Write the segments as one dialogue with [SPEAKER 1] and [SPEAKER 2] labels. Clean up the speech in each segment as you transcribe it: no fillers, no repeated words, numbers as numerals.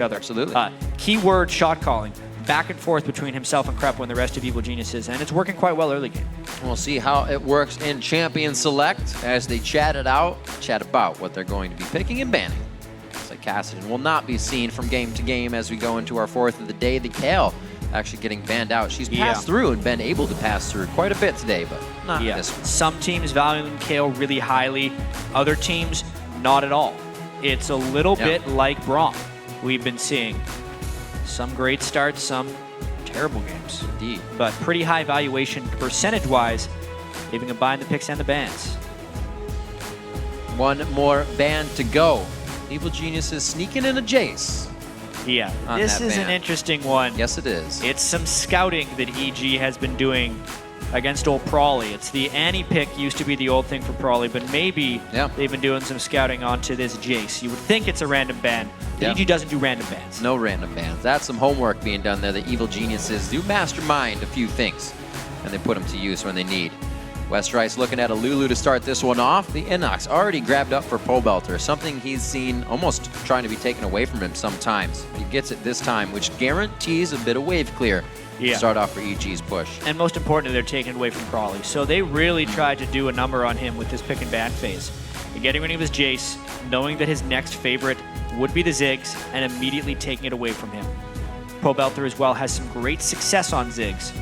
[SPEAKER 1] other.
[SPEAKER 2] Absolutely.
[SPEAKER 1] Keyword shot calling. Back and forth between himself and Krepo and the rest of EvilGENiUSES, and it's working quite well early game.
[SPEAKER 2] We'll see how it works in Champion Select as they chat about what they're going to be picking and banning. Looks like Kassadin will not be seen from game to game as we go into our fourth of the day. The COL actually getting banned out. She's passed through and been able to pass through quite a bit today, but not this one.
[SPEAKER 1] Some teams valuing COL really highly, other teams not at all. It's a little bit like Braum. We've been seeing some great starts, some terrible games.
[SPEAKER 2] Indeed.
[SPEAKER 1] But pretty high valuation percentage-wise, even combine the picks and the bans.
[SPEAKER 2] One more ban to go. EvilGENiUSES sneaking in a Jace.
[SPEAKER 1] Yeah, this is an interesting one.
[SPEAKER 2] Yes, it is.
[SPEAKER 1] It's some scouting that EG has been doing against old Prawley. It's the Annie pick used to be the old thing for Prawley, but maybe they've been doing some scouting onto this Jace. You would think it's a random ban. EG doesn't do random bans.
[SPEAKER 2] No random bans. That's some homework being done there. The EvilGENiUSES do mastermind a few things, and they put them to use when they need. Westrice looking at a Lulu to start this one off. The Innox already grabbed up for Pobelter, something he's seen almost trying to be taken away from him sometimes. He gets it this time, which guarantees a bit of wave clear to start off for EG's push.
[SPEAKER 1] And most importantly, they're taking it away from Prawley. So they really tried to do a number on him with this pick and ban phase. And getting rid of his Jace, knowing that his next favorite would be the Ziggs, and immediately taking it away from him. Pobelter as well has some great success on Ziggs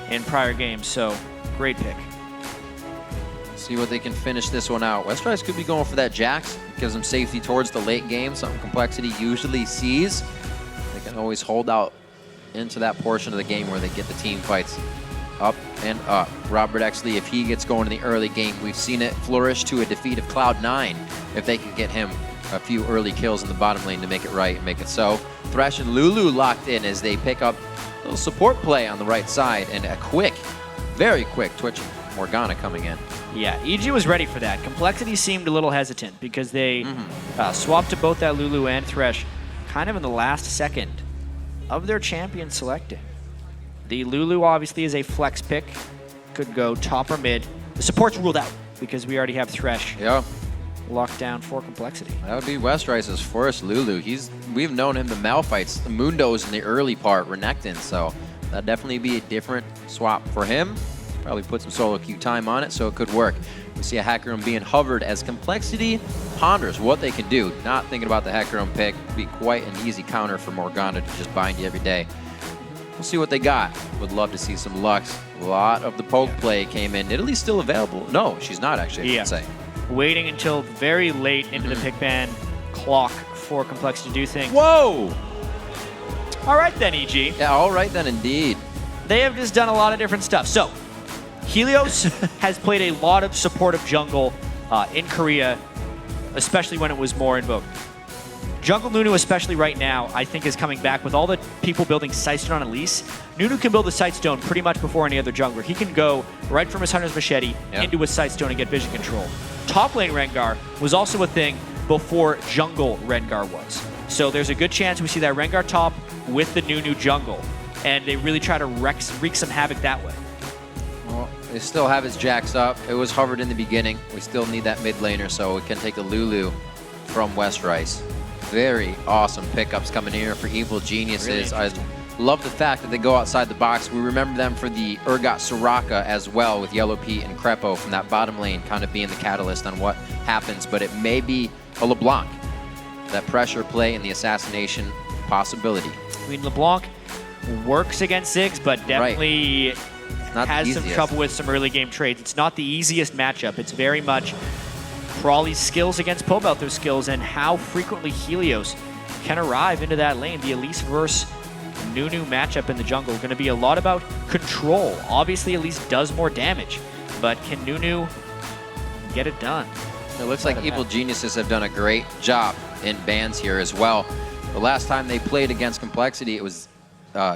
[SPEAKER 1] in prior games, so great pick.
[SPEAKER 2] See what they can finish this one out. Westrice could be going for that Jax. Gives them safety towards the late game, something Complexity usually sees. They can always hold out into that portion of the game where they get the team fights up and up. ROBERTxLEE, if he gets going in the early game, we've seen it flourish to a defeat of Cloud9 if they can get him a few early kills in the bottom lane to make it right and make it so. Thresh and Lulu locked in as they pick up a little support play on the right side and a quick, very quick twitch Morgana coming in.
[SPEAKER 1] Yeah, EG was ready for that. Complexity seemed a little hesitant because they swapped to both that Lulu and Thresh kind of in the last second of their champion selecting. The Lulu obviously is a flex pick. Could go top or mid. The support's ruled out because we already have Thresh locked down for Complexity.
[SPEAKER 2] That would be Westrice's first Lulu. We've known him to Malphites, the Mundos in the early part, Renekton, so that'd definitely be a different swap for him. Probably put some solo queue time on it, so it could work. We see a Hacker Room being hovered as Complexity ponders what they can do. Not thinking about the Hacker Room pick. Be quite an easy counter for Morgana to just bind you every day. We'll see what they got. Would love to see some Lux. A lot of the poke play came in. Italy's still available. No, she's not actually, I should say.
[SPEAKER 1] Waiting until very late into the pick ban clock for Complexity to do things.
[SPEAKER 2] Whoa!
[SPEAKER 1] All right then, EG.
[SPEAKER 2] Yeah, all right then, indeed.
[SPEAKER 1] They have just done a lot of different stuff. So, Helios has played a lot of supportive jungle in Korea, especially when it was more in vogue. Jungle Nunu, especially right now, I think is coming back with all the people building Sightstone on Elise. Nunu can build a Sightstone pretty much before any other jungler. He can go right from his Hunter's Machete into his Sightstone and get vision control. Top lane Rengar was also a thing before jungle Rengar was. So there's a good chance we see that Rengar top with the Nunu jungle, and they really try to wreak some havoc that way.
[SPEAKER 2] Well, they still have his Jax up. It was hovered in the beginning. We still need that mid laner, so we can take a Lulu from Westrice. Very awesome pickups coming here for EvilGENiUSES. I love the fact that they go outside the box. We remember them for the Urgot Soraka as well with Yellow Pete and Krepo from that bottom lane kind of being the catalyst on what happens, but it may be a Leblanc. That pressure play and the assassination possibility.
[SPEAKER 1] I mean, Leblanc works against Ziggs, but definitely has some trouble with some early game trades. It's not the easiest matchup. It's very much Prawley's skills against Pobelter's skills and how frequently Helios can arrive into that lane. The Elise versus Nunu matchup in the jungle going to be a lot about control. Obviously, Elise does more damage, but can Nunu get it done?
[SPEAKER 2] It looks like EvilGENiUSES have done a great job in bans here as well. The last time they played against Complexity, it was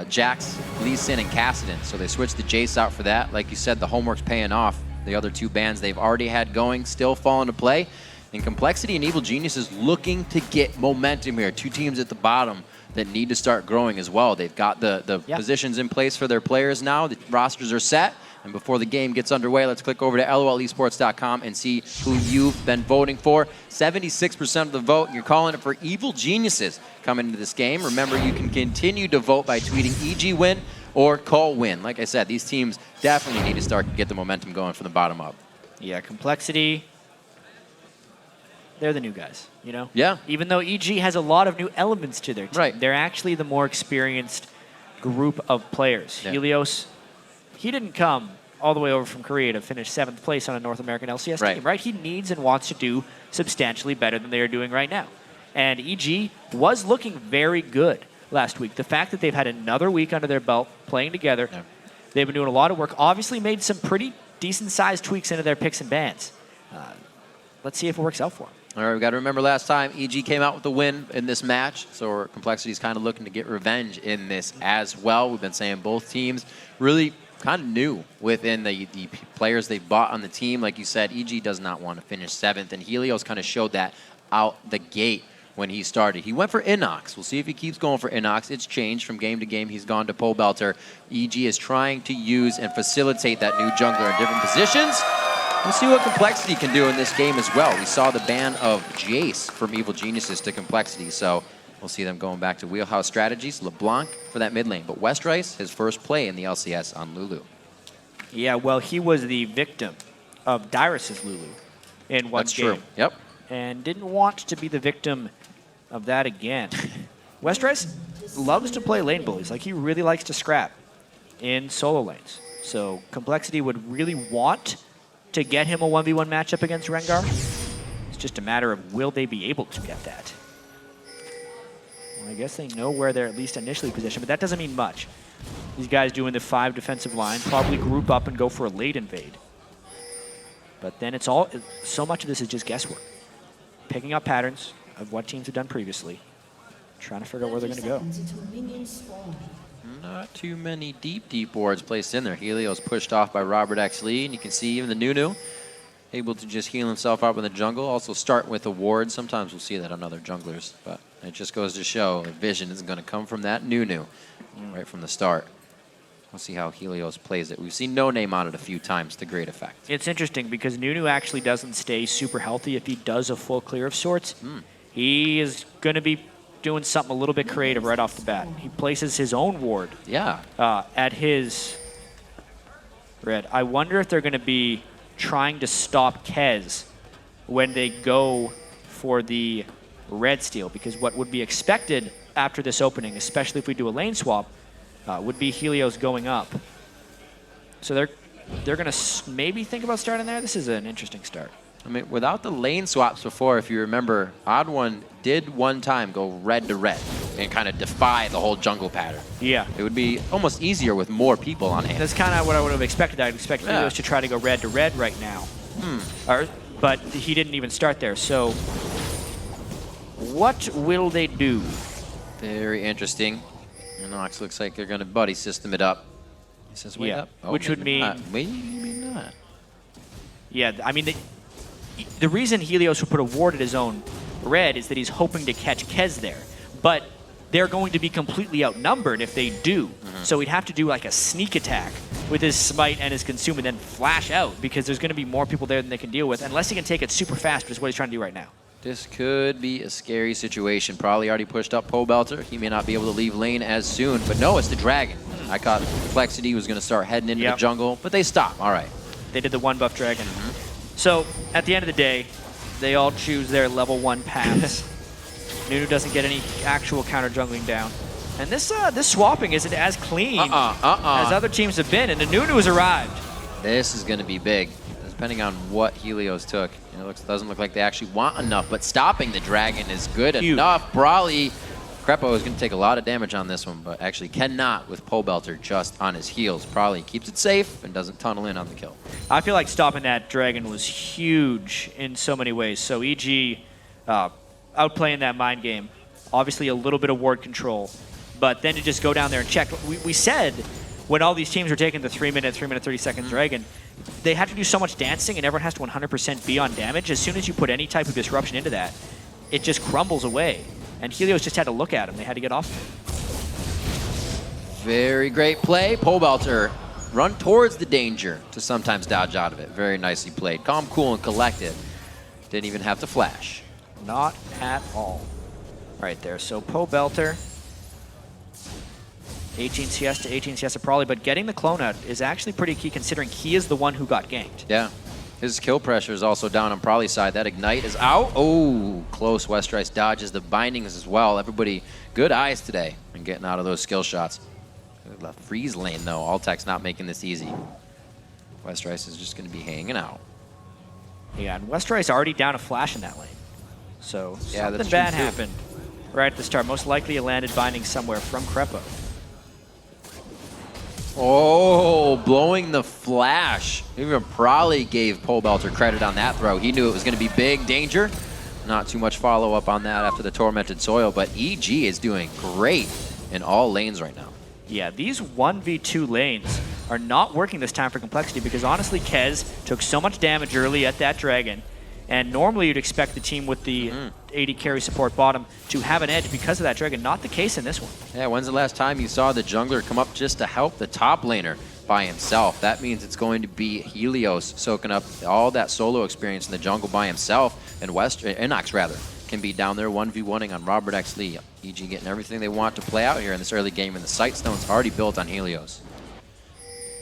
[SPEAKER 2] Jax, Lee Sin, and Kassadin. So they switched the Jace out for that. Like you said, the homework's paying off. The other two bans they've already had going still fall into play. And Complexity and EvilGENiUSES looking to get momentum here. Two teams at the bottom that need to start growing as well. They've got the positions in place for their players now. The rosters are set. And before the game gets underway, let's click over to lolesports.com and see who you've been voting for. 76% of the vote, and you're calling it for Evil Geniuses coming into this game. Remember, you can continue to vote by tweeting EG win or COL win. Like I said, these teams definitely need to start to get the momentum going from the bottom up.
[SPEAKER 1] Yeah, Complexity, they're the new guys, you know?
[SPEAKER 2] Yeah.
[SPEAKER 1] Even though EG has a lot of new elements to their team,
[SPEAKER 2] Right.
[SPEAKER 1] They're actually the more experienced group of players.
[SPEAKER 2] Yeah.
[SPEAKER 1] Helios, he didn't come all the way over from Korea to finish 7th place on a North American LCS team, right? He needs and wants to do substantially better than they are doing right now. And EG was looking very good last week. The fact that they've had another week under their belt playing together, they've been doing a lot of work, obviously made some pretty decent-sized tweaks into their picks and bans. Let's see if it works out for them.
[SPEAKER 2] All right, we've got to remember last time EG came out with a win in this match, so Complexity's kind of looking to get revenge in this as well. We've been saying both teams really kind of new within the players they bought on the team. Like you said, EG does not want to finish 7th, and Helios kind of showed that out the gate when he started. He went for Innox. We'll see if he keeps going for Innox. It's changed from game to game. He's gone to Pobelter. EG is trying to use and facilitate that new jungler in different positions. We'll see what Complexity can do in this game as well. We saw the ban of Jace from Evil Geniuses to Complexity, so we'll see them going back to wheelhouse strategies. Leblanc for that mid lane, but Westrice, his first play in the LCS on Lulu.
[SPEAKER 1] Yeah, well, he was the victim of Dyrus's Lulu in one
[SPEAKER 2] That's
[SPEAKER 1] game.
[SPEAKER 2] true. Yep.
[SPEAKER 1] And didn't want to be the victim of that again. Westrice loves to play lane bullies. Like, he really likes to scrap in solo lanes. So Complexity would really want to get him a 1v1 matchup against Rengar. It's just a matter of will they be able to get that. Well, I guess they know where they're at least initially positioned, but that doesn't mean much. These guys doing the 5 defensive line probably group up and go for a late invade. But then it's all, so much of this is just guesswork. Picking up patterns of what teams have done previously, trying to figure out where they're going to go.
[SPEAKER 2] Not too many deep wards placed in there. Helios pushed off by ROBERTxLEE, and you can see even the Nunu able to just heal himself up in the jungle. Also start with a ward. Sometimes we'll see that on other junglers, but it just goes to show the vision is going to come from that Nunu right from the start. We'll see how Helios plays it. We've seen No Name on it a few times to great effect.
[SPEAKER 1] It's interesting because Nunu actually doesn't stay super healthy if he does a full clear of sorts. He is going to be doing something a little bit creative right off the bat. He places his own ward at his red. I wonder if they're going to be trying to stop Kez when they go for the red steal, because what would be expected after this opening, especially if we do a lane swap, would be Helios going up. So they're going to maybe think about starting there. This is an interesting start.
[SPEAKER 2] I mean, without the lane swaps before, if you remember, Odd One did one time go red to red and kind of defy the whole jungle pattern.
[SPEAKER 1] Yeah.
[SPEAKER 2] It would be almost easier with more people on hand.
[SPEAKER 1] That's kind of what I would have expected. I'd expect Helios to try to go red to red right now. But he didn't even start there. So what will they do?
[SPEAKER 2] Very interesting. Innox looks like they're going to buddy system it up. He says, wait up. Oh,
[SPEAKER 1] which would mean...
[SPEAKER 2] Maybe not.
[SPEAKER 1] Yeah, I mean, the reason Helios would put a ward at his own red is that he's hoping to catch Kez there. But they're going to be completely outnumbered if they do. So he'd have to do like a sneak attack with his smite and his consume and then flash out, because there's going to be more people there than they can deal with, unless he can take it super fast, which is what he's trying to do right now.
[SPEAKER 2] This could be a scary situation. Probably already pushed up Pobelter. He may not be able to leave lane as soon, but no, it's the dragon. I thought Complexity was going to start heading into the jungle, but they stop. All right.
[SPEAKER 1] They did the 1-buff dragon. So at the end of the day, they all choose their level 1 paths. Nunu doesn't get any actual counter jungling down. And this swapping isn't as clean as other teams have been, and the Nunu has arrived.
[SPEAKER 2] This is going to be big, depending on what Helios took. It doesn't look like they actually want enough, but stopping the dragon is good enough. Brawly, Krepo is going to take a lot of damage on this one, but actually cannot with Pobelter just on his heels. Probably keeps it safe and doesn't tunnel in on the kill.
[SPEAKER 1] I feel like stopping that dragon was huge in so many ways. So EG outplaying that mind game. Obviously a little bit of ward control, but then to just go down there and check. We said when all these teams were taking the 3-minute, 30-second dragon, they have to do so much dancing and everyone has to 100% be on damage. As soon as you put any type of disruption into that, it just crumbles away. And Helios just had to look at him. They had to get off him.
[SPEAKER 2] Very great play. Pobelter run towards the danger to sometimes dodge out of it. Very nicely played. Calm, cool, and collected. Didn't even have to flash.
[SPEAKER 1] Not at all. Right there. So Pobelter, 18 CS to 18 CS probably, but getting the clone out is actually pretty key considering he is the one who got ganked.
[SPEAKER 2] Yeah. His kill pressure is also down on Probably's side. That ignite is out. Oh, close. Westrice dodges the bindings as well. Everybody, good eyes today and getting out of those skill shots. The freeze lane, though. Altec's not making this easy. Westrice is just going to be hanging out.
[SPEAKER 1] Yeah, and Westrice already down a flash in that lane. So
[SPEAKER 2] yeah,
[SPEAKER 1] something bad happened right at the start. Most likely it landed binding somewhere from Krepo.
[SPEAKER 2] Oh, blowing the flash. Even Probably gave Pobelter credit on that throw. He knew it was going to be big danger. Not too much follow-up on that after the Tormented Soil, but EG is doing great in all lanes right now.
[SPEAKER 1] Yeah, these 1v2 lanes are not working this time for Complexity because honestly, Kez took so much damage early at that Dragon, and normally you'd expect the team with the AD carry support bottom to have an edge because of that Dragon. Not the case in this one.
[SPEAKER 2] Yeah, when's the last time you saw the jungler come up just to help the top laner by himself? That means it's going to be Helios soaking up all that solo experience in the jungle by himself, and Innox rather can be down there 1v1ing on ROBERTxLEE. EG getting everything they want to play out here in this early game, and the Sightstone's already built on Helios.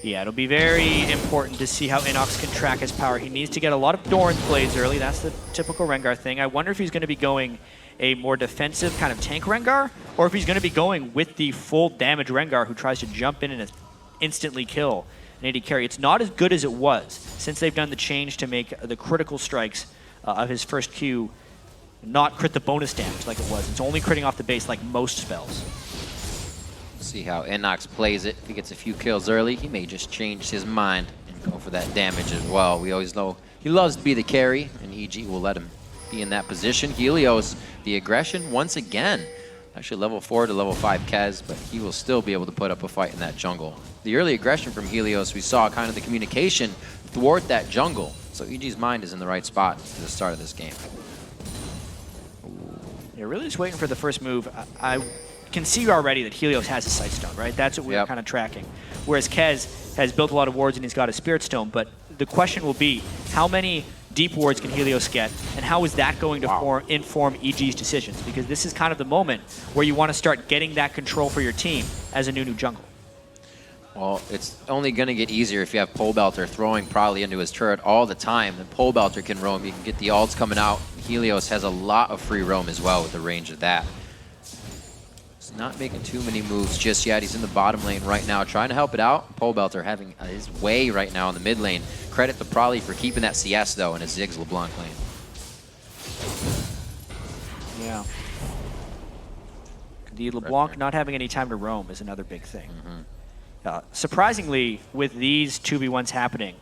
[SPEAKER 1] Yeah, it'll be very important to see how Innox can track his power. He needs to get a lot of Doran plays early. That's the typical Rengar thing. I wonder if he's going to be going a more defensive kind of tank Rengar, or if he's going to be going with the full damage Rengar who tries to jump in and instantly kill an AD carry. It's not as good as it was since they've done the change to make the critical strikes of his first Q not crit the bonus damage like it was. It's only critting off the base like most spells.
[SPEAKER 2] See how Innox plays it. If he gets a few kills early, he may just change his mind and go for that damage as well. We always know he loves to be the carry, and EG will let him be in that position. Helios, the aggression once again. Actually level 4 to level 5 Kez, but he will still be able to put up a fight in that jungle. The early aggression from Helios, we saw kind of the communication thwart that jungle. So EG's mind is in the right spot to the start of this game.
[SPEAKER 1] You're really just waiting for the first move. I can see already that Helios has a Sightstone, right? That's what we're kind of tracking. Whereas Kez has built a lot of wards and he's got a Spirit Stone, but the question will be, how many deep wards can Helios get, and how is that going to inform EG's decisions? Because this is kind of the moment where you want to start getting that control for your team as a Nunu jungle.
[SPEAKER 2] Well, it's only going to get easier if you have Pobelter throwing Probably into his turret all the time. Then Pobelter can roam. You can get the ults coming out. Helios has a lot of free roam as well with the range of that. He's not making too many moves just yet. He's in the bottom lane right now trying to help it out. Pobelter having his way right now in the mid lane. Credit to Probably for keeping that CS, though, in a Ziggs LeBlanc lane.
[SPEAKER 1] Yeah. The LeBlanc not having any time to roam is another big thing. Surprisingly, with these 2v1s happening,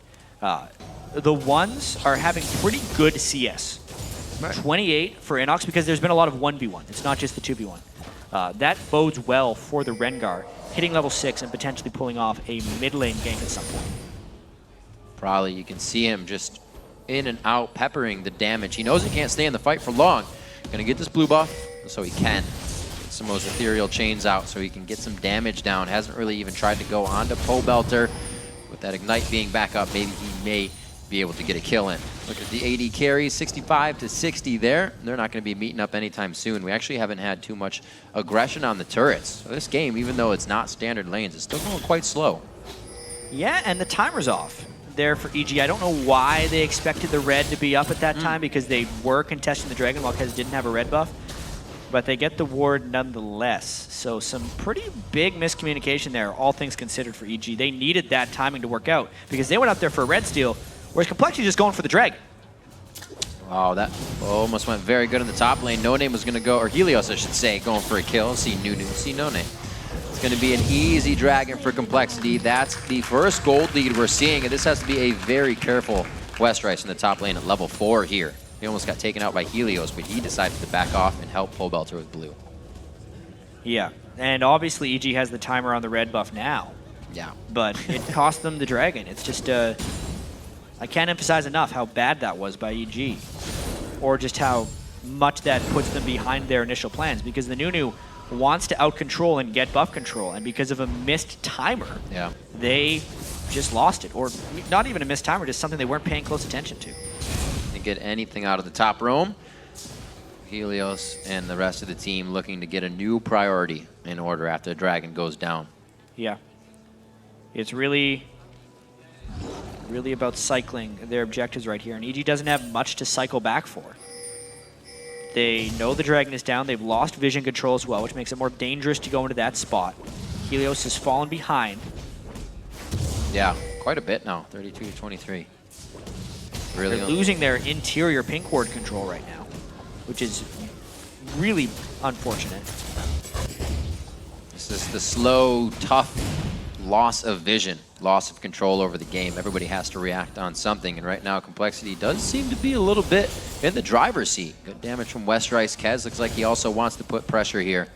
[SPEAKER 1] the ones are having pretty good CS. 28 for Innox because there's been a lot of 1v1. It's not just the 2v1. That bodes well for the Rengar, hitting level 6 and potentially pulling off a mid lane gank at some point.
[SPEAKER 2] Probably you can see him just in and out, peppering the damage. He knows he can't stay in the fight for long. Gonna get this blue buff, so he can. Get some of those ethereal chains out so he can get some damage down. Hasn't really even tried to go onto Pobelter. With that ignite being back up, maybe he may be able to get a kill in. Look at the AD carry, 65 to 60 there. They're not going to be meeting up anytime soon. We actually haven't had too much aggression on the turrets. So this game, even though it's not standard lanes, it's still going quite slow.
[SPEAKER 1] Yeah, and the timer's off there for EG. I don't know why they expected the red to be up at that time because they were contesting the dragon while Kez didn't have a red buff. But they get the ward nonetheless. So some pretty big miscommunication there, all things considered for EG. They needed that timing to work out because they went up there for a red steal, whereas Complexity just going for the dragon.
[SPEAKER 2] Wow, that almost went very good in the top lane. No Name was going to go, or Helios, I should say, going for a kill. See Nunu, see No Name. It's going to be an easy dragon for Complexity. That's the first gold lead we're seeing, and this has to be a very careful Westrice in the top lane at level 4 here. He almost got taken out by Helios, but he decided to back off and help Pobelter with blue.
[SPEAKER 1] Yeah, and obviously EG has the timer on the red buff now.
[SPEAKER 2] Yeah.
[SPEAKER 1] But it cost them the dragon. It's just, I can't emphasize enough how bad that was by EG. Or just how much that puts them behind their initial plans, because the Nunu wants to out-control and get buff control, and because of a missed timer, they just lost it. Or not even a missed timer, just something they weren't paying close attention to.
[SPEAKER 2] Didn't get anything out of the top roam. Helios and the rest of the team looking to get a new priority in order after the dragon goes down.
[SPEAKER 1] Yeah. It's really about cycling their objectives right here. And EG doesn't have much to cycle back for. They know the dragon is down. They've lost vision control as well, which makes it more dangerous to go into that spot. Helios has fallen behind.
[SPEAKER 2] Yeah, quite a bit now, 32 to 23. Really
[SPEAKER 1] They're losing their interior pink ward control right now, which is really unfortunate.
[SPEAKER 2] This is the slow, tough loss of vision, loss of control over the game. Everybody has to react on something, and right now Complexity does seem to be a little bit in the driver's seat. Good damage from Westrice. Kez looks like he also wants to put pressure here.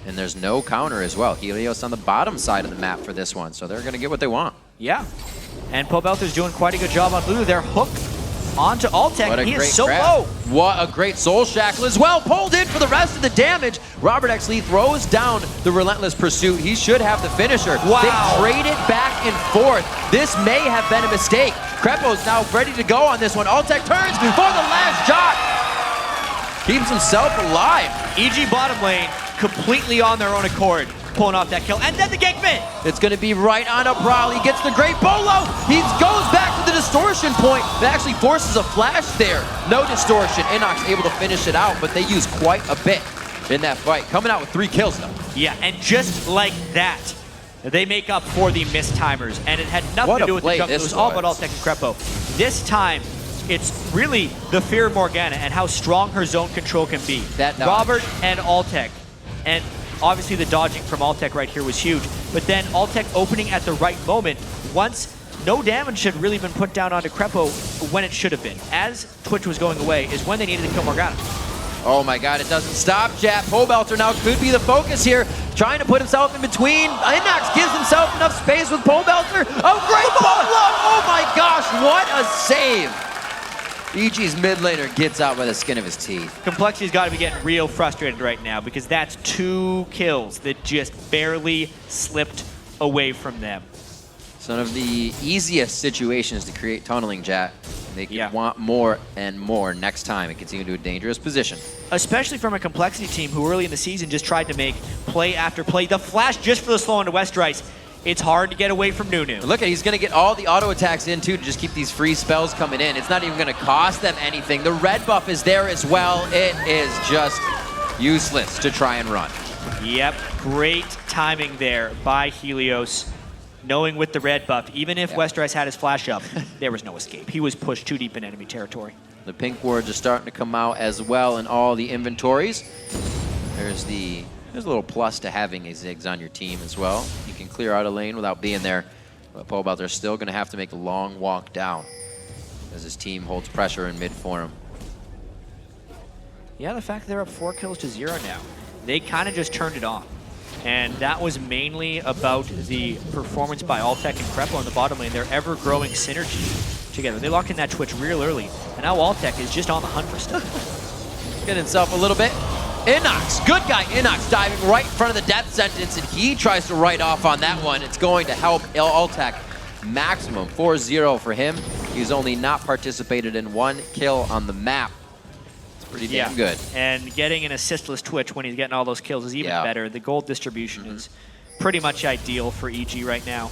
[SPEAKER 2] And there's no counter as well. Helios on the bottom side of the map for this one, so they're going to get what they want.
[SPEAKER 1] Yeah. And Pobelter's doing quite a good job on Lulu. They're hooked onto Altec. He is so low.
[SPEAKER 2] What a great soul shackle as well. Pulled in for the rest of the damage. ROBERTxLEE throws down the relentless pursuit. He should have the finisher.
[SPEAKER 1] Wow.
[SPEAKER 2] They traded back and forth. This may have been a mistake. Krepo's now ready to go on this one. Altec turns for the last shot. Keeps himself alive.
[SPEAKER 1] EG bottom lane completely on their own accord, pulling off that kill. And then the gank mid.
[SPEAKER 2] It's going to be right on a Prowl. He gets the great bolo. He goes back to the distortion point. It actually forces a flash there. No distortion. Innox able to finish it out, but they use quite a bit in that fight. Coming out with 3 kills though.
[SPEAKER 1] Yeah, and just like that, they make up for the missed timers. And it had nothing to do with the jungle. It was all about Altec and Krepo. This time, it's really the fear of Morgana and how strong her zone control can be. Robert and Altec. And obviously the dodging from Altec right here was huge. But then Altec opening at the right moment, once no damage had really been put down onto Krepo when it should have been. As Twitch was going away is when they needed to kill Morgana.
[SPEAKER 2] Oh my god, it doesn't stop, Jap. Pobelter now could be the focus here, trying to put himself in between. Innox gives himself enough space with Pobelter. Oh, great ball! Oh my gosh, what a save! EG's mid laner gets out by the skin of his teeth.
[SPEAKER 1] Complexity's got to be getting real frustrated right now because that's 2 kills that just barely slipped away from them.
[SPEAKER 2] It's one of the easiest situations to create tunneling, Jat. They can want more and more next time and continue into a dangerous position.
[SPEAKER 1] Especially from a Complexity team who early in the season just tried to make play after play. The flash just for the slow into Westrice. It's hard to get away from Nunu.
[SPEAKER 2] Look, he's going to get all the auto attacks in too to just keep these free spells coming in. It's not even going to cost them anything. The red buff is there as well. It is just useless to try and run.
[SPEAKER 1] Yep, great timing there by Helios. Knowing with the red buff, even if Westrice had his flash up, there was no escape. He was pushed too deep in enemy territory.
[SPEAKER 2] The pink wards are starting to come out as well in all the inventories. There's a little plus to having a Ziggs on your team as well. You can clear out a lane without being there. But Pobelter's still going to have to make a long walk down as his team holds pressure in mid for him.
[SPEAKER 1] Yeah, the fact that they're up 4 kills to 0 now. They kind of just turned it on. And that was mainly about the performance by Altec and Krepo in the bottom lane. Their ever-growing synergy together. They locked in that Twitch real early. And now Altec is just on the hunt for stuff.
[SPEAKER 2] Get himself a little bit. Innox, good guy Innox, diving right in front of the death sentence, and he tries to write off on that one. It's going to help Altec maximum. 4-0 for him. He's only not participated in 1 kill on the map. It's pretty damn good.
[SPEAKER 1] And getting an assistless Twitch when he's getting all those kills is even better. The gold distribution is pretty much ideal for EG right now.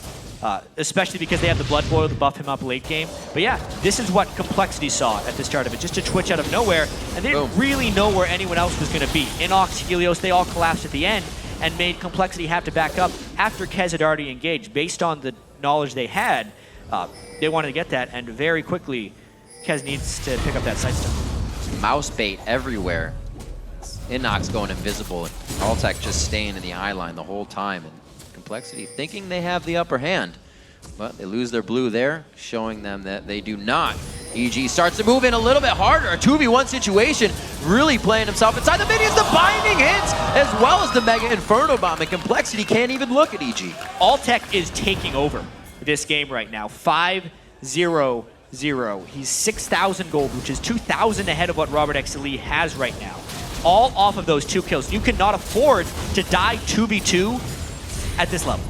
[SPEAKER 1] Especially because they have the Blood Boil to buff him up late game. But yeah, this is what Complexity saw at the start of it. Just a Twitch out of nowhere, and they didn't really know where anyone else was going to be. Innox, Helios, they all collapsed at the end and made Complexity have to back up after Kez had already engaged. Based on the knowledge they had, they wanted to get that, and very quickly, Kez needs to pick up that side step.
[SPEAKER 2] Mouse bait everywhere. Innox going invisible, and Altec just staying in the eye line the whole time. And Complexity thinking they have the upper hand, but they lose their blue there, showing them that they do not. EG starts to move in a little bit harder. A 2v1 situation, really playing himself inside the minions. The binding hits, as well as the Mega Inferno Bomb, and Complexity can't even look at EG.
[SPEAKER 1] Altec is taking over this game right now. 5-0-0. He's 6,000 gold, which is 2,000 ahead of what ROBERTxLEE has right now. All off of those 2 kills. You cannot afford to die 2v2 at this level.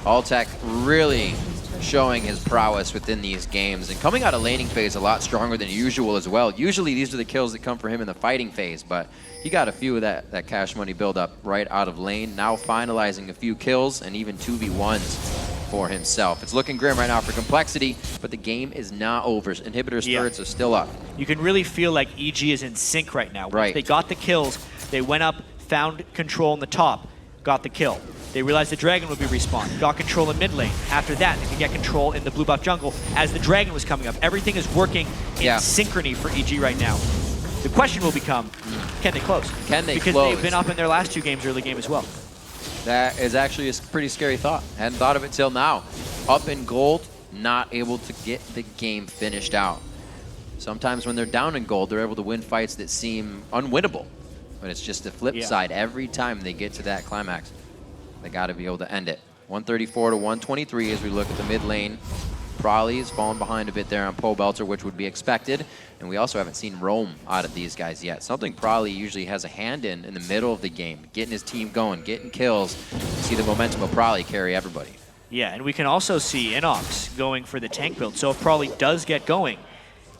[SPEAKER 2] Altec really showing his prowess within these games and coming out of laning phase a lot stronger than usual as well. Usually these are the kills that come for him in the fighting phase, but he got a few of that cash money build up right out of lane, now finalizing a few kills and even 2v1s for himself. It's looking grim right now for Complexity, but the game is not over. Inhibitor's turrets are still up.
[SPEAKER 1] You can really feel like EG is in sync right now.
[SPEAKER 2] Right.
[SPEAKER 1] They got the kills, they went up, found control in the top, got the kill. They realized the dragon would be respawned, got control in mid lane. After that, they could get control in the blue buff jungle as the dragon was coming up. Everything is working in synchrony for EG right now. The question will become, can they close?
[SPEAKER 2] Can they
[SPEAKER 1] because
[SPEAKER 2] close?
[SPEAKER 1] They've been up in their last 2 games early game as well.
[SPEAKER 2] That is actually a pretty scary thought. Hadn't thought of it till now. Up in gold, not able to get the game finished out. Sometimes when they're down in gold, they're able to win fights that seem unwinnable. But it's just the flip side. Every time they get to that climax, they got to be able to end it. 134 to 123 as we look at the mid lane. Probably is falling behind a bit there on Pobelter, which would be expected. And we also haven't seen roam out of these guys yet. Something probably usually has a hand in the middle of the game, getting his team going, getting kills. See the momentum of probably carry everybody.
[SPEAKER 1] Yeah, and we can also see Innox going for the tank build. So if Probably does get going,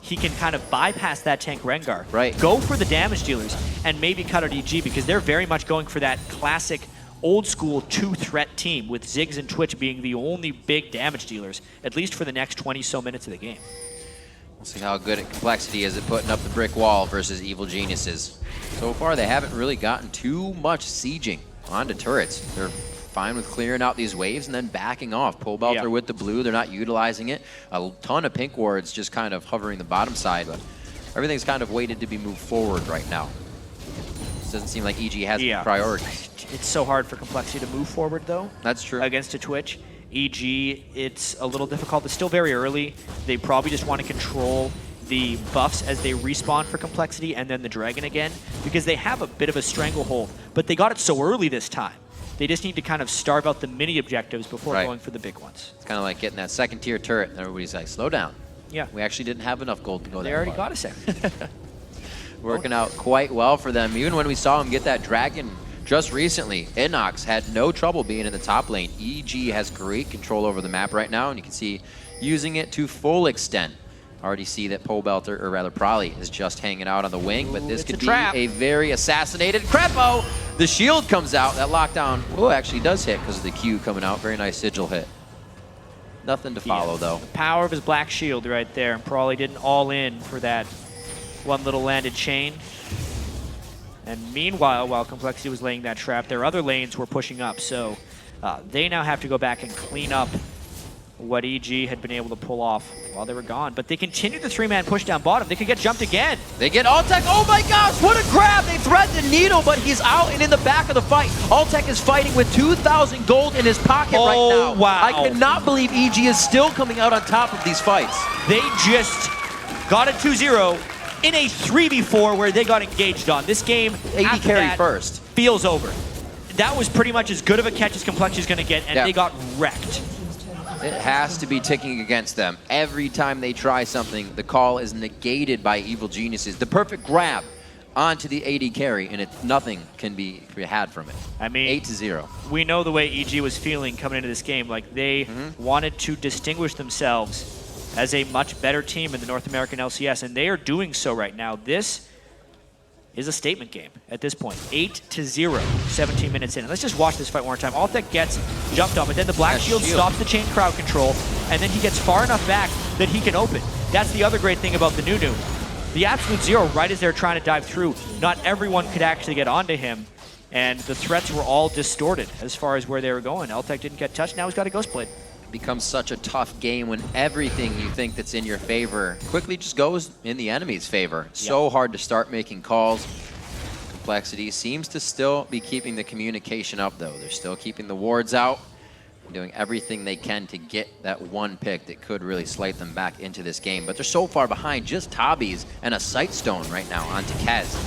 [SPEAKER 1] he can kind of bypass that tank Rengar.
[SPEAKER 2] Right.
[SPEAKER 1] Go for the damage dealers and maybe cut out EG because they're very much going for that classic old school 2-threat team with Ziggs and Twitch being the only big damage dealers, at least for the next 20 so minutes of the game.
[SPEAKER 2] We'll see how good at Complexity is at putting up the brick wall versus Evil Geniuses. So far, they haven't really gotten too much sieging onto turrets. They're fine with clearing out these waves and then backing off. Pobelter with the blue, they're not utilizing it. A ton of pink wards just kind of hovering the bottom side, but everything's kind of waited to be moved forward right now. It doesn't seem like EG has priority.
[SPEAKER 1] It's so hard for Complexity to move forward, though.
[SPEAKER 2] That's true.
[SPEAKER 1] Against a Twitch. EG, it's a little difficult. It's still very early. They probably just want to control the buffs as they respawn for Complexity and then the dragon again, because they have a bit of a stranglehold, but they got it so early this time. They just need to kind of starve out the mini objectives before going for the big ones.
[SPEAKER 2] It's kind of like getting that second tier turret and everybody's like, slow down.
[SPEAKER 1] Yeah.
[SPEAKER 2] We actually didn't have enough gold to go there.
[SPEAKER 1] They already got a second.
[SPEAKER 2] Working out quite well for them. Even when we saw him get that dragon just recently, Innox had no trouble being in the top lane. EG has great control over the map right now, and you can see using it to full extent. Already see that Pobelter, or rather Probably, is just hanging out on the wing, but this could be a very assassinated Krepo. The shield comes out. That lockdown, actually does hit because of the Q coming out. Very nice sigil hit. Nothing to follow, though.
[SPEAKER 1] The power of his black shield right there, and Probably didn't all in for that one little landed chain. And meanwhile, while Complexity was laying that trap, their other lanes were pushing up. So they now have to go back and clean up what EG had been able to pull off while they were gone. But they continue the 3-man push down bottom. They could get jumped again.
[SPEAKER 2] They get Altec. Oh my gosh, what a grab. They thread the needle, but he's out and in the back of the fight. Altec is fighting with 2,000 gold in his pocket right now.
[SPEAKER 1] Wow.
[SPEAKER 2] I cannot believe EG is still coming out on top of these fights.
[SPEAKER 1] They just got it 2-0 in a 3v4 where they got engaged on. This game,
[SPEAKER 2] AD carry first,
[SPEAKER 1] feels over. That was pretty much as good of a catch as Complexity is going to get, and they got wrecked.
[SPEAKER 2] It has to be ticking against them. Every time they try something, the call is negated by Evil Geniuses. The perfect grab onto the AD carry, and nothing can be had from it.
[SPEAKER 1] I mean,
[SPEAKER 2] 8-0.
[SPEAKER 1] We know the way EG was feeling coming into this game. Like, they wanted to distinguish themselves as a much better team in the North American LCS, and they are doing so right now. This is a statement game at this point. 8-0, 17 minutes in. And let's just watch this fight one more time. Altec gets jumped on, but then the black shield stops the chain crowd control, and then he gets far enough back that he can open. That's the other great thing about the Nunu. The absolute zero, right as they're trying to dive through, not everyone could actually get onto him, and the threats were all distorted as far as where they were going. Altec didn't get touched, now he's got a Ghost Blade.
[SPEAKER 2] Becomes such a tough game when everything you think that's in your favor quickly just goes in the enemy's favor. So hard to start making calls. Complexity seems to still be keeping the communication up, though. They're still keeping the wards out, doing everything they can to get that one pick that could really slate them back into this game. But they're so far behind, just Tabbies and a Sightstone right now onto Kez.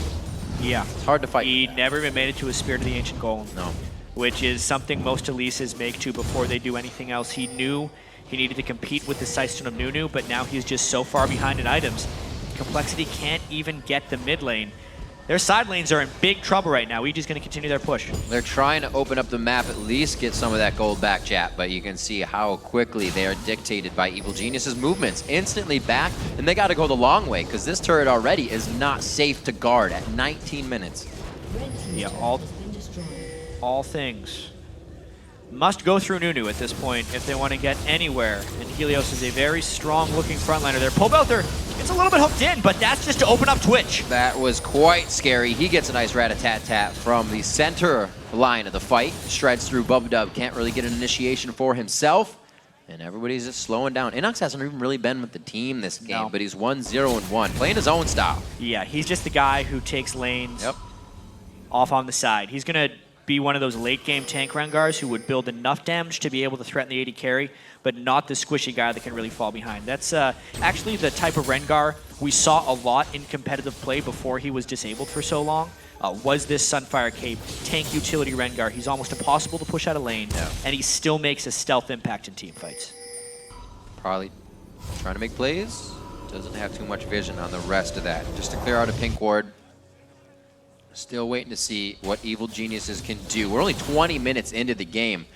[SPEAKER 1] Yeah.
[SPEAKER 2] It's hard to fight.
[SPEAKER 1] He never even made it to a Spirit of the Ancient Golem.
[SPEAKER 2] No.
[SPEAKER 1] Which is something most Elises make to before they do anything else. He knew he needed to compete with the Sightstone of Nunu, but now he's just so far behind in items. Complexity can't even get the mid lane. Their side lanes are in big trouble right now. EG's going to continue their push.
[SPEAKER 2] They're trying to open up the map, at least get some of that gold back, chat, but you can see how quickly they are dictated by Evil Genius's movements. Instantly back, and they got to go the long way, because this turret already is not safe to guard at 19 minutes.
[SPEAKER 1] Yeah, all things must go through Nunu at this point if they want to get anywhere. And Helios is a very strong-looking frontliner there. Pobelter gets a little bit hooked in, but that's just to open up Twitch.
[SPEAKER 2] That was quite scary. He gets a nice rat-a-tat-tat from the center line of the fight. Shreds through Bubbadub. Can't really get an initiation for himself. And everybody's just slowing down. Innox hasn't even really been with the team this game, but he's 1-0-1, playing his own style.
[SPEAKER 1] Yeah, he's just the guy who takes lanes
[SPEAKER 2] Yep.
[SPEAKER 1] off on the side. He's going to be one of those late-game tank Rengars who would build enough damage to be able to threaten the AD carry, but not the squishy guy that can really fall behind. That's actually the type of Rengar we saw a lot in competitive play before he was disabled for so long. Was this Sunfire Cape tank utility Rengar. He's almost impossible to push out of lane, and he still makes a stealth impact in team fights.
[SPEAKER 2] Probably trying to make plays. Doesn't have too much vision on the rest of that. Just to clear out a pink ward. Still waiting to see what Evil Geniuses can do. We're only 20 minutes into the game.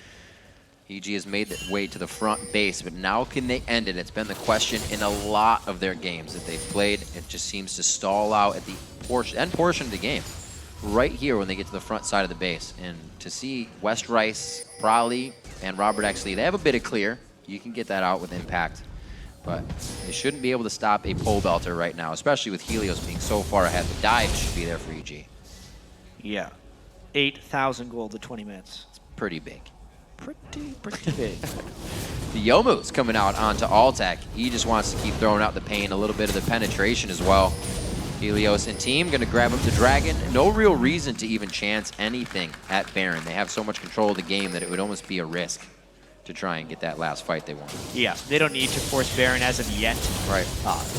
[SPEAKER 2] EG has made the way to the front base, but now can they end it? It's been the question in a lot of their games that they've played. It just seems to stall out at the end portion of the game. Right here when they get to the front side of the base. And to see Westrice, Probably, and ROBERTxLEE, they have a bit of clear. You can get that out with impact. But they shouldn't be able to stop a Pobelter right now, especially with Helios being so far ahead. The dive should be there for EG.
[SPEAKER 1] Yeah. 8,000 gold to 20 minutes.
[SPEAKER 2] It's pretty big.
[SPEAKER 1] Pretty big.
[SPEAKER 2] The Yomu's coming out onto Altec. He just wants to keep throwing out the pain, a little bit of the penetration as well. Helios and team going to grab up the Dragon. No real reason to even chance anything at Baron. They have so much control of the game that it would almost be a risk to try and get that last fight they want.
[SPEAKER 1] Yeah, they don't need to force Baron as of yet.
[SPEAKER 2] Right.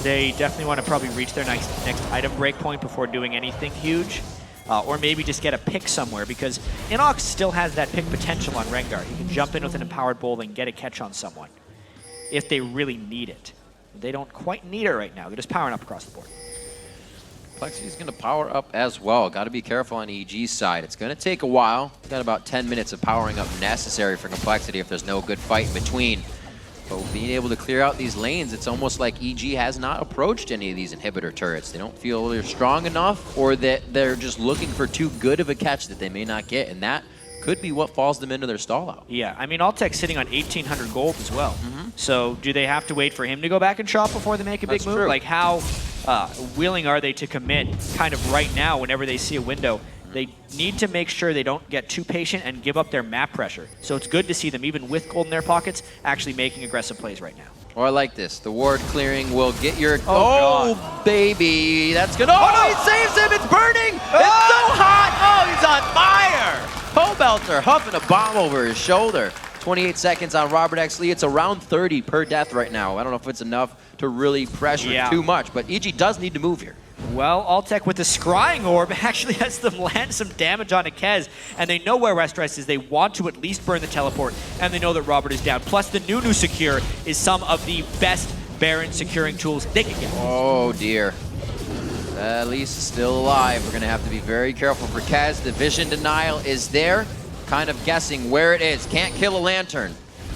[SPEAKER 1] They definitely want to probably reach their next item break point before doing anything huge. Or maybe just get a pick somewhere, because Innox still has that pick potential on Rengar. He can jump in with an empowered bowl and get a catch on someone if they really need it. They don't quite need it right now. They're just powering up across the board.
[SPEAKER 2] Complexity's going to power up as well. Got to be careful on EG's side. It's going to take a while. Got about 10 minutes of powering up necessary for Complexity if there's no good fight in between. But being able to clear out these lanes, it's almost like EG has not approached any of these inhibitor turrets. They don't feel they're strong enough, or that they're just looking for too good of a catch that they may not get, and that could be what falls them into their stall out.
[SPEAKER 1] Yeah, I mean, Altec's sitting on 1,800 gold as well. So do they have to wait for him to go back and shop before they make a big move?
[SPEAKER 2] True.
[SPEAKER 1] Like, how willing are they to commit kind of right now whenever they see a window? They need to make sure they don't get too patient and give up their map pressure. So it's good to see them, even with gold in their pockets, actually making aggressive plays right now.
[SPEAKER 2] Or I like this. The ward clearing will get your...
[SPEAKER 1] Oh
[SPEAKER 2] baby. That's good. Oh, he saves him. It's burning. It's so hot. Oh, he's on fire. Pobelter huffing a bomb over his shoulder. 28 seconds on ROBERTxLEE. It's around 30 per death right now. I don't know if it's enough to really pressure too much, but EG does need to move here.
[SPEAKER 1] Well, Altec with the Scrying Orb actually has them land some damage on Kez, and they know where Westrice is. They want to at least burn the teleport, and they know that Robert is down. Plus, the Nunu secure is some of the best Baron securing tools they can get.
[SPEAKER 2] Oh, dear. Elise is still alive. We're going to have to be very careful for Kez. The vision denial is there. Kind of guessing where it is. Can't kill a lantern.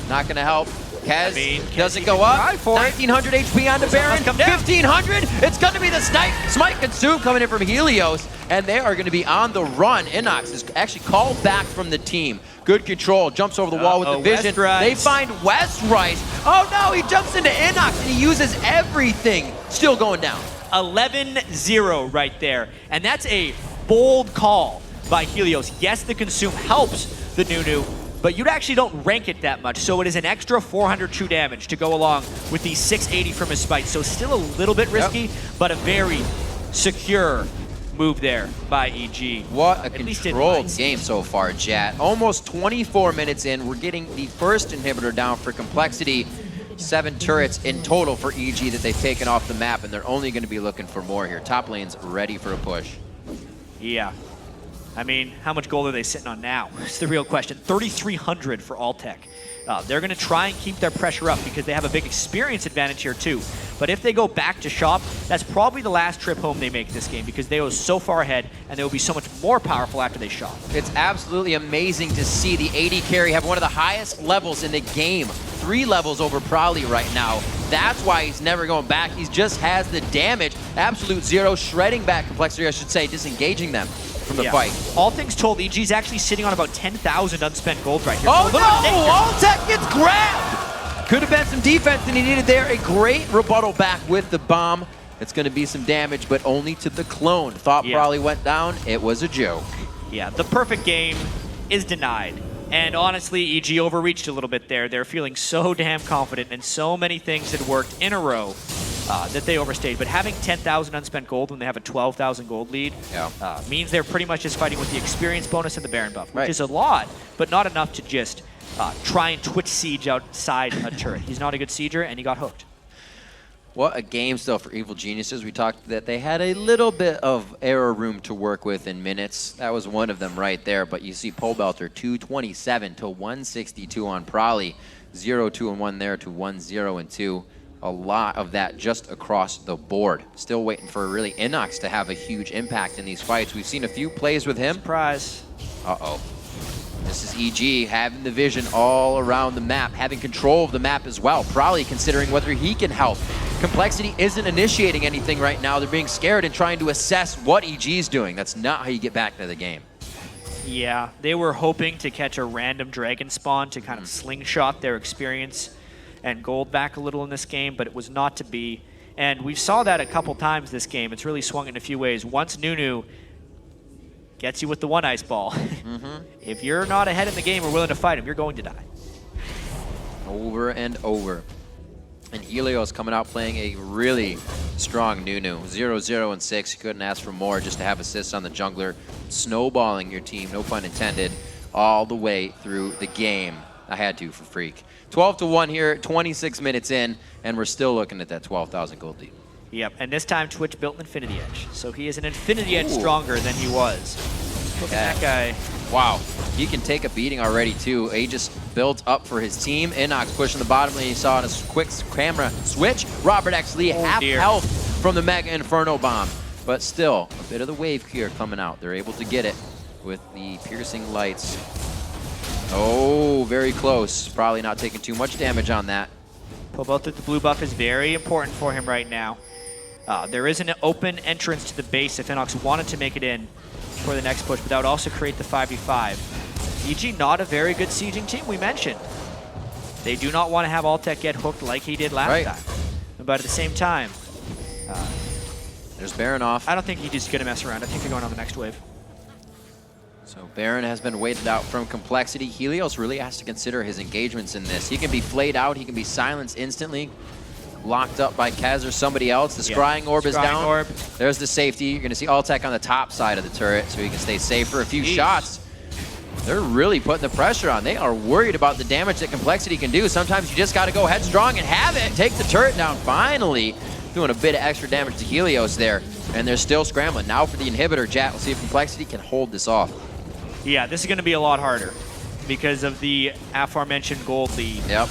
[SPEAKER 2] Not going to help. Kez doesn't go up. 1,900 HP on the Baron. 1,500. It's going to be the Smite Consume coming in from Helios. And they are going to be on the run. Innox is actually called back from the team. Good control. Jumps over the wall with the vision.
[SPEAKER 1] Westrice.
[SPEAKER 2] They find Westrice. Oh, no. He jumps into Innox and he uses everything. Still going down.
[SPEAKER 1] 11-0 right there. And that's a bold call by Helios. Yes, the Consume helps the Nunu, but you actually don't rank it that much, so it is an extra 400 true damage to go along with the 680 from his Smite. So still a little bit risky, but a very secure move there by EG.
[SPEAKER 2] What a controlled game so far, chat. Almost 24 minutes in, we're getting the first inhibitor down for Complexity. 7 turrets in total for EG that they've taken off the map, and they're only going to be looking for more here. Top lane's ready for a push.
[SPEAKER 1] Yeah. I mean, how much gold are they sitting on now? It's the real question. 3,300 for Altec. They're going to try and keep their pressure up because they have a big experience advantage here too. But if they go back to shop, that's probably the last trip home they make this game because they are so far ahead and they will be so much more powerful after they shop.
[SPEAKER 2] It's absolutely amazing to see the AD carry have one of the highest levels in the game. 3 levels over Probably right now. That's why he's never going back. He just has the damage. Absolute zero, shredding back Complexity, I should say, disengaging them from the fight.
[SPEAKER 1] All things told, EG's actually sitting on about 10,000 unspent gold right here.
[SPEAKER 2] Oh so no! Altec gets grabbed! Could have been some defense that he needed there. A great rebuttal back with the bomb. It's going to be some damage, but only to the clone. Thought probably went down. It was a joke.
[SPEAKER 1] Yeah, the perfect game is denied. And honestly, EG overreached a little bit there. They're feeling so damn confident and so many things had worked in a row that they overstayed. But having 10,000 unspent gold when they have a 12,000 gold lead means they're pretty much just fighting with the experience bonus and the Baron buff, which is a lot, but not enough to just try and Twitch siege outside a turret. He's not a good sieger, and he got hooked.
[SPEAKER 2] What a game still for Evil Geniuses. We talked that they had a little bit of error room to work with in minutes. That was one of them right there. But you see Pobelter 227 to 162 on Probably. 0-2-1 there to 1-0-2. A lot of that just across the board. Still waiting for really Innox to have a huge impact in these fights. We've seen a few plays with him.
[SPEAKER 1] Surprise.
[SPEAKER 2] Uh-oh. This is EG having the vision all around the map, having control of the map as well, probably considering whether he can help. Complexity isn't initiating anything right now. They're being scared and trying to assess what EG's doing. That's not how you get back into the game.
[SPEAKER 1] Yeah, they were hoping to catch a random dragon spawn to kind of slingshot their experience and gold back a little in this game, but it was not to be. And we saw that a couple times this game. It's really swung in a few ways. Once Nunu gets you with the one ice ball. If you're not ahead in the game or willing to fight him, you're going to die.
[SPEAKER 2] Over and over. And Helios coming out playing a really strong Nunu. 0-0-6. You couldn't ask for more just to have assists on the jungler. Snowballing your team, no pun intended, all the way through the game. I had to for Freak. 12-1 here, 26 minutes in, and we're still looking at that 12,000 gold lead.
[SPEAKER 1] Yep, and this time Twitch built an Infinity Edge. So he is an Infinity Edge stronger than he was. Look at that guy.
[SPEAKER 2] Wow, he can take a beating already too. He just built up for his team. Innox pushing the bottom lane. You saw in a quick camera switch. ROBERTxLEE half health from the Mega Inferno Bomb. But still, a bit of the wave here coming out. They're able to get it with the piercing lights. Oh, very close. Probably not taking too much damage on that.
[SPEAKER 1] Pobelter, the blue buff is very important for him right now. There is an open entrance to the base if Innox wanted to make it in for the next push, but that would also create the 5v5. EG, not a very good sieging team, we mentioned. They do not want to have Altec get hooked like he did last time. But at the same time,
[SPEAKER 2] there's Baron off.
[SPEAKER 1] I don't think he's just going to mess around. I think they're going on the next wave.
[SPEAKER 2] So Baron has been weighted out from Complexity. Helios really has to consider his engagements in this. He can be flayed out. He can be silenced instantly. Locked up by Kaz or somebody else. The Scrying Orb is down. There's the safety. You're going to see Altec on the top side of the turret so he can stay safe for a few shots. They're really putting the pressure on. They are worried about the damage that Complexity can do. Sometimes you just got to go headstrong and have it. Take the turret down. Finally doing a bit of extra damage to Helios there. And they're still scrambling. Now for the inhibitor, Jat. We'll see if Complexity can hold this off.
[SPEAKER 1] Yeah, this is going to be a lot harder because of the aforementioned gold lead.
[SPEAKER 2] Yep.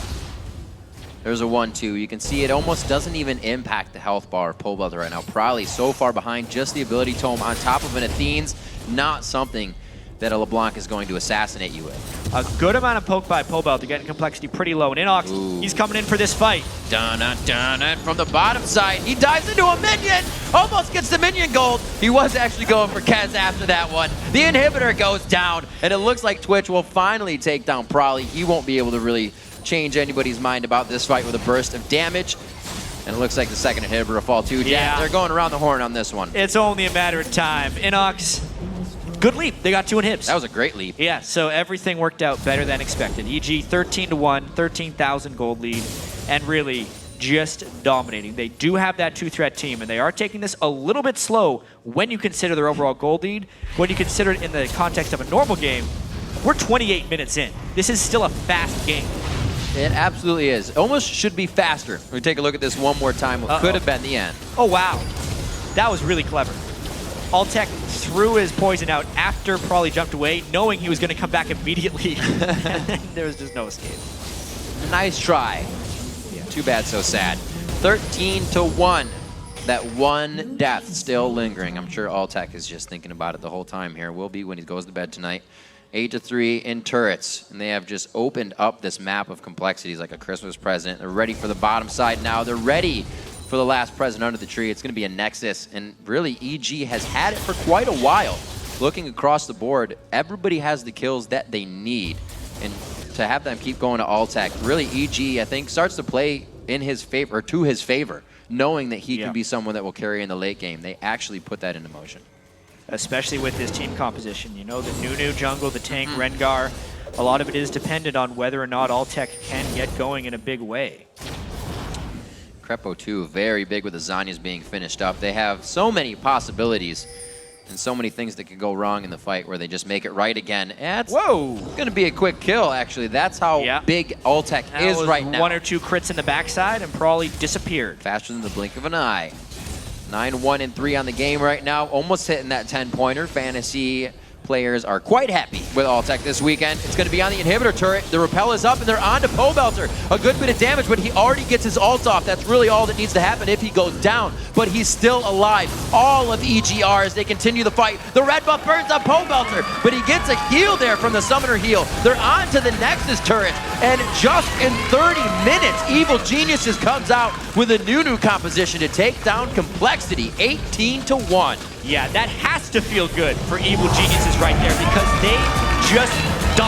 [SPEAKER 2] There's a 1-2. You can see it almost doesn't even impact the health bar of Pobelter right now. Probably so far behind, just the ability tome on top of an Athene's, not something that a LeBlanc is going to assassinate you with.
[SPEAKER 1] A good amount of poke by Pobelter, getting Complexity pretty low. And Innox, he's coming in for this fight.
[SPEAKER 2] Dun-dun-dun-dun. From the bottom side, he dives into a minion, almost gets the minion gold. He was actually going for Kaz after that one. The inhibitor goes down, and it looks like Twitch will finally take down Probably. He won't be able to really change anybody's mind about this fight with a burst of damage. And it looks like the second inhibitor will fall too. Yeah, they're going around the horn on this one.
[SPEAKER 1] It's only a matter of time. Innox, good leap. They got 2 inhibs.
[SPEAKER 2] That was a great leap.
[SPEAKER 1] Yeah, so everything worked out better than expected. EG 13-1, 13,000 gold lead, and really just dominating. They do have that 2-threat team, and they are taking this a little bit slow when you consider their overall gold lead. When you consider it in the context of a normal game, we're 28 minutes in. This is still a fast game.
[SPEAKER 2] It absolutely is. Almost should be faster. We take a look at this one more time. What could have been the end.
[SPEAKER 1] Oh, wow. That was really clever. Altec threw his poison out after Probably jumped away, knowing he was going to come back immediately. And there was just no escape.
[SPEAKER 2] Nice try.
[SPEAKER 1] Yeah.
[SPEAKER 2] Too bad, so sad. 13-1. That one death still lingering. I'm sure Altec is just thinking about it the whole time here. Will be when he goes to bed tonight. 8-3 in turrets. And they have just opened up this map of complexities like a Christmas present. They're ready for the bottom side now. They're ready for the last present under the tree. It's going to be a Nexus. And really, EG has had it for quite a while. Looking across the board, everybody has the kills that they need. And to have them keep going to Altec, really EG, I think, starts to play in his favor, or to his favor, knowing that he can be someone that will carry in the late game. They actually put that into motion.
[SPEAKER 1] Especially with this team composition. You know, the Nunu jungle, the tank, Rengar, a lot of it is dependent on whether or not Altec can get going in a big way.
[SPEAKER 2] Krepo too, very big with the Zanyas being finished up. They have so many possibilities and so many things that could go wrong in the fight where they just make it right again. And it's going to be a quick kill, actually. That's how big Altec is right now.
[SPEAKER 1] 1 or 2 crits in the backside and probably disappeared.
[SPEAKER 2] Faster than the blink of an eye. 9-1-3 on the game right now, almost hitting that 10-pointer. Fantasy players are quite happy with Altec this weekend. It's going to be on the inhibitor turret. The rappel is up, and they're on to Pobelter. A good bit of damage, but he already gets his ult off. That's really all that needs to happen if he goes down. But he's still alive. All of EGR as they continue the fight. The red buff burns on Pobelter, but he gets a heal there from the summoner heal. They're on to the Nexus turret, and just in 30 minutes, Evil Geniuses comes out with a Nunu composition to take down Complexity, 18-1.
[SPEAKER 1] Yeah, that has to feel good for Evil Geniuses right there because they just